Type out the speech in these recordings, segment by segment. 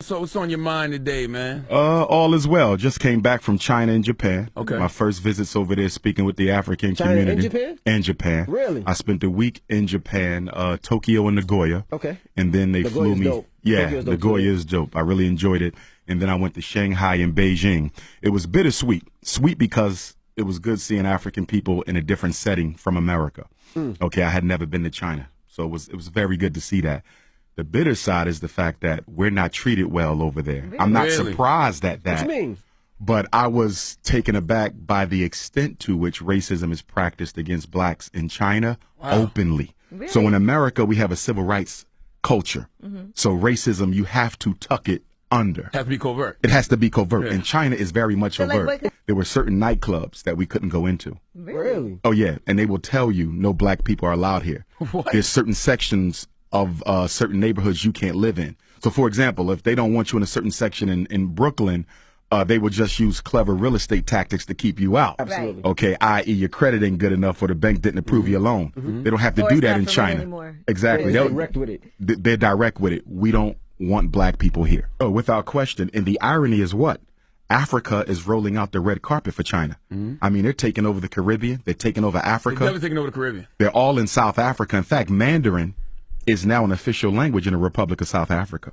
So what's on your mind today, man? All is well. Just came back from China and Japan. Okay. My first visits over there speaking with the African China community. and Japan? And Japan. Really? I spent a week in Japan, Tokyo and Nagoya. Okay. And then they Nagoya's flew me. dope. Yeah, Tokyo's dope Nagoya too. is dope. I really enjoyed it. And then I went to Shanghai and Beijing. It was bittersweet. Sweet because it was good seeing African people in a different setting from America. Okay, I had never been to China. So it was very good to see that. The bitter side is the fact that we're not treated well over there. I'm not Really? surprised at that. What you mean? But I was taken aback by the extent to which racism is practiced against blacks in China openly. Really? So in America, we have a civil rights culture. So racism, you have to tuck it under. Have to be covert. It has to be covert. Yeah. And China is very much So, like, overt. what- There were certain nightclubs that we couldn't go into. Really? Oh, yeah. And they will tell you no black people are allowed here. What? There's certain sections of certain neighborhoods you can't live in. So, for example, if they don't want you in a certain section in Brooklyn, they will just use clever real estate tactics to keep you out. Absolutely. Okay, i.e. your credit ain't good enough or the bank didn't approve your loan. They don't have to Or do it's that not in for rent China. anymore. Exactly. They're They'll- direct with it. they're direct with it. We don't want black people here. Oh, without question. And the irony is what? Africa is rolling out the red carpet for China. I mean, they're taking over the Caribbean. They're taking over They've Africa. never taken over the Caribbean. They're all in South Africa. In fact, Mandarin is now an official language in the Republic of South Africa.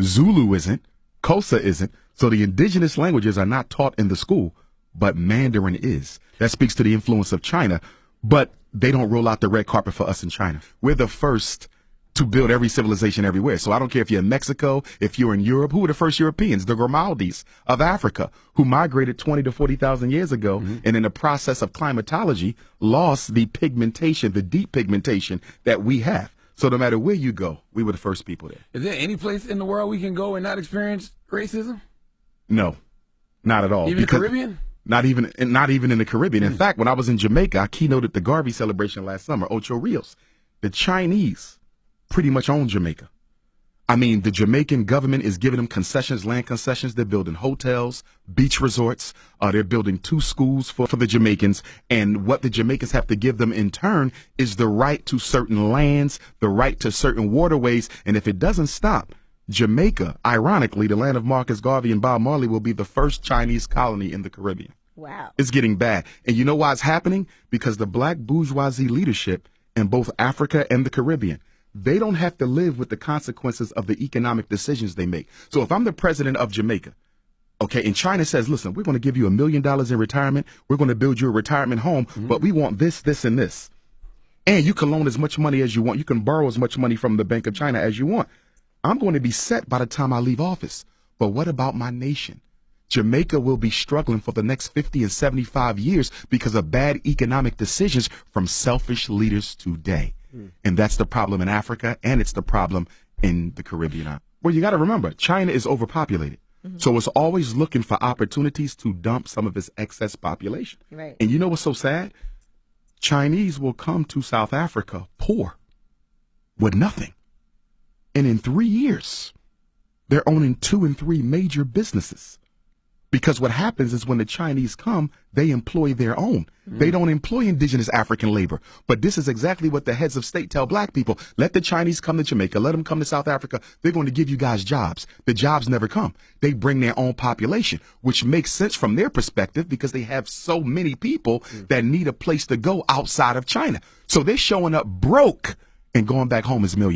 Zulu isn't. Xhosa isn't. So the indigenous languages are not taught in the school, but Mandarin is. That speaks to the influence of China. But they don't roll out the red carpet for us in China. We're the first to build every civilization everywhere. So I don't care if you're in Mexico, if you're in Europe. Who were the first Europeans? The Grimaldis of Africa, who migrated 20 to 40,000 years ago, and in the process of climatology, lost the pigmentation, the deep pigmentation that we have. So no matter where you go, we were the first people there. Is there any place in the world we can go and not experience racism? No, not at all. Even the Because- Caribbean? Not even in the Caribbean. In fact, when I was in Jamaica, I keynoted the Garvey celebration last summer, Ocho Rios. The Chinese pretty much own Jamaica. I mean, the Jamaican government is giving them concessions, land concessions. They're building hotels, beach resorts. They're building 2 schools for the Jamaicans. And what the Jamaicans have to give them in turn is the right to certain lands, the right to certain waterways. And if it doesn't stop, Jamaica, ironically, the land of Marcus Garvey and Bob Marley, will be the first Chinese colony in the Caribbean. Wow. It's getting bad. And you know why it's happening? Because the black bourgeoisie leadership in both Africa and the Caribbean, they don't have to live with the consequences of the economic decisions they make. So if I'm the president of Jamaica, okay, and China says, listen, we're going to give you $1 million in retirement. We're going to build you a retirement home, but we want this, this, and this. And you can loan as much money as you want. You can borrow as much money from the Bank of China as you want. I'm going to be set by the time I leave office. But what about my nation? Jamaica will be struggling for the next 50 and 75 years because of bad economic decisions from selfish leaders today. And that's the problem in Africa, and it's the problem in the Caribbean. Well, you got to remember, China is overpopulated. So it's always looking for opportunities to dump some of its excess population. Right. And you know what's so sad? Chinese will come to South Africa poor with nothing. And in 3 years, they're owning 2 and 3 major businesses. Because what happens is when the Chinese come, they employ their own. They don't employ indigenous African labor. But this is exactly what the heads of state tell black people. Let the Chinese come to Jamaica. Let them come to South Africa. They're going to give you guys jobs. The jobs never come. They bring their own population, which makes sense from their perspective because they have so many people that need a place to go outside of China. So they're showing up broke and going back home as millionaires.